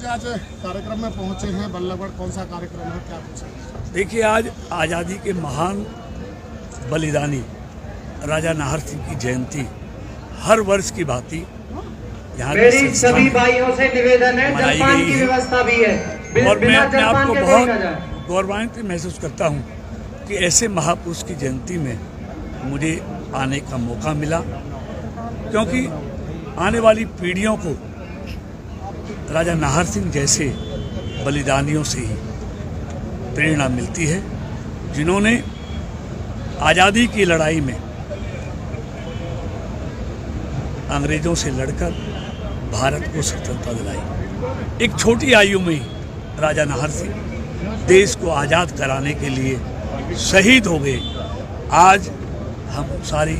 आज कार्यक्रम में पहुंचे हैं बल्लभगढ़, कौन सा कार्यक्रम है, क्या कुछ है? देखिए, आज आज़ादी के महान बलिदानी राजा नाहर सिंह की जयंती हर वर्ष की भांति यहाँ मेरी सभी भाइयों से निवेदन है, मनाई जलपान गई की है। व्यवस्था भी है। और मैं अपने आप को बहुत जाए। गौरवान्वित महसूस करता हूँ कि ऐसे महापुरुष की जयंती में मुझे आने का मौका मिला, क्योंकि आने वाली पीढ़ियों को राजा नाहर सिंह जैसे बलिदानियों से ही प्रेरणा मिलती है, जिन्होंने आज़ादी की लड़ाई में अंग्रेजों से लड़कर भारत को स्वतंत्रता दिलाई। एक छोटी आयु में ही राजा नाहर सिंह देश को आज़ाद कराने के लिए शहीद हो गए। आज हम सारी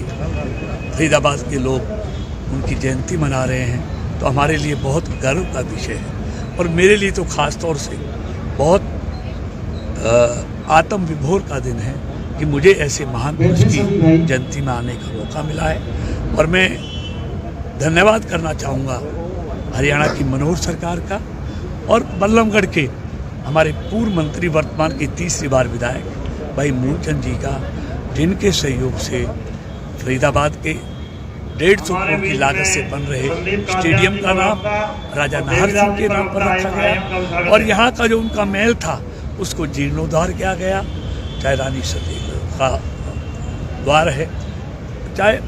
फरीदाबाद के लोग उनकी जयंती मना रहे हैं, तो हमारे लिए बहुत गर्व का विषय है। और मेरे लिए तो ख़ास तौर से बहुत आत्म विभोर का दिन है कि मुझे ऐसे महान पुरुष की जयंती में आने का मौका मिला है। और मैं धन्यवाद करना चाहूँगा हरियाणा की मनोहर सरकार का और बल्लभगढ़ के हमारे पूर्व मंत्री, वर्तमान के तीसरी बार विधायक भाई मूलचंद जी का, जिनके सहयोग से फरीदाबाद के 150 करोड़ की लागत से बन रहे स्टेडियम का नाम राजा नाहर सिंह के नाम पर रखा गया। और यहाँ का जो उनका महल था उसको जीर्णोद्धार किया गया, चाहे रानी सती का द्वार है, चाहे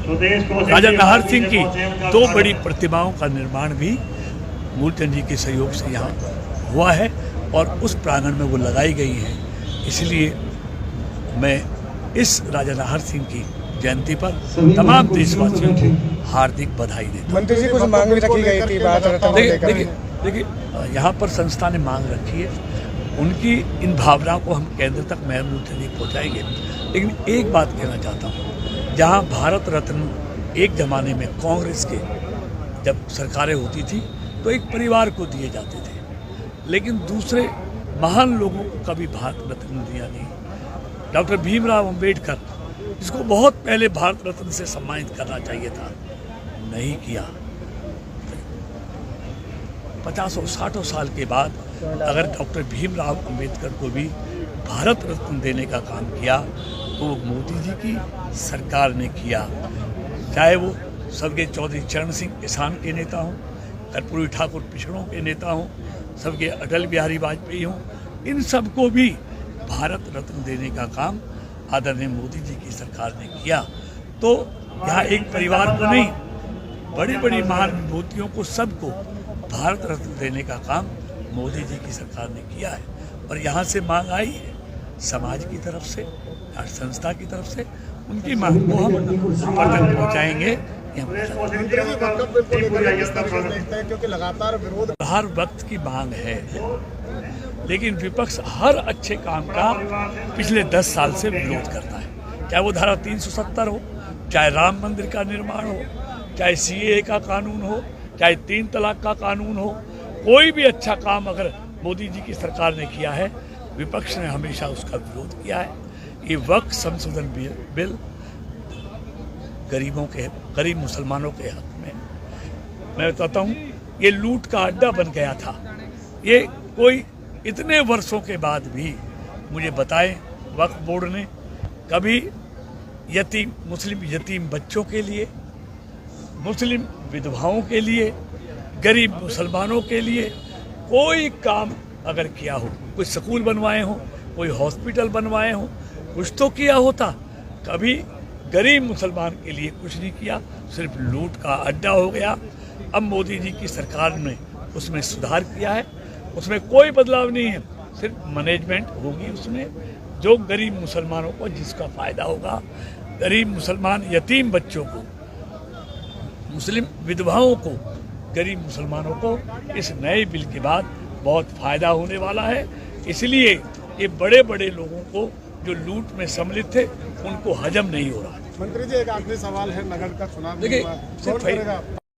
राजा नाहर सिंह की 2 बड़ी प्रतिमाओं का निर्माण भी मूलचंद जी के सहयोग से यहाँ हुआ है और उस प्रांगण में वो लगाई गई हैं। इसलिए मैं इस राजा नाहर सिंह की जयंती पर तमाम देशवासियों को हार्दिक बधाई देता हूं। मंत्री जी, कुछ मांग रखी गई थी, बात देखिए, यहाँ पर संस्था ने मांग रखी है, उनकी इन भावनाओं को हम केंद्र तक महसूस पहुँचाएंगे। लेकिन एक बात कहना चाहता हूँ, जहाँ भारत रत्न एक ज़माने में कांग्रेस के जब सरकारें होती थी तो एक परिवार को दिए जाते थे, लेकिन दूसरे महान लोगों को कभी भारत रत्न दिया नहीं। डॉक्टर भीमराव अंबेडकर, जिसको बहुत पहले भारत रत्न से सम्मानित करना चाहिए था, नहीं किया। 50-60 साल के बाद अगर डॉक्टर भीमराव अंबेडकर को भी भारत रत्न देने का काम किया तो वो मोदी जी की सरकार ने किया। चाहे वो स्वर्गीय चौधरी चरण सिंह किसान के नेता हों, कर्पूरी ठाकुर पिछड़ों के नेता हों, स्वर्गीय अटल बिहारी वाजपेयी हों, इन सबको भी भारत रत्न देने का काम आदरणीय मोदी जी की सरकार ने किया। तो यहाँ एक परिवार को नहीं, बड़ी बड़ी महान विभूतियों को, सबको भारत रत्न देने का काम मोदी जी की सरकार ने किया है। और यहाँ से मांग आई है समाज की तरफ से, संस्था की तरफ से, उनकी मांग को हम ऊपर तक पहुँचाएंगे। क्योंकि लगातार विरोध हर वक्त की मांग है, लेकिन विपक्ष हर अच्छे काम का पिछले 10 साल से विरोध करता है। चाहे वो धारा 370 हो, चाहे राम मंदिर का निर्माण हो, चाहे CAA का कानून हो, चाहे 3 तलाक का कानून हो, कोई भी अच्छा काम अगर मोदी जी की सरकार ने किया है, विपक्ष ने हमेशा उसका विरोध किया है। ये वक्फ संशोधन बिल गरीब मुसलमानों के हक में, मैं बताता हूँ, ये लूट का अड्डा बन गया था। ये कोई इतने वर्षों के बाद भी मुझे बताएं, वक्फ बोर्ड ने कभी मुस्लिम यतीम बच्चों के लिए, मुस्लिम विधवाओं के लिए, गरीब मुसलमानों के लिए कोई काम अगर किया हो, कोई स्कूल बनवाए हो, कोई हॉस्पिटल बनवाए हो, कुछ तो किया होता। कभी गरीब मुसलमान के लिए कुछ नहीं किया, सिर्फ लूट का अड्डा हो गया। अब मोदी जी की सरकार ने उसमें सुधार किया है, उसमें कोई बदलाव नहीं है, सिर्फ मैनेजमेंट होगी उसमें, जो गरीब मुसलमानों को जिसका फ़ायदा होगा, गरीब मुसलमान यतीम बच्चों को, मुस्लिम विधवाओं को, गरीब मुसलमानों को इस नए बिल के बाद बहुत फ़ायदा होने वाला है। इसलिए ये बड़े बड़े लोगों को जो लूट में सम्मिलित थे उनको हजम नहीं हो रहा। मंत्री जी, एक आखिरी सवाल है, नगर का चुनाव देखिए,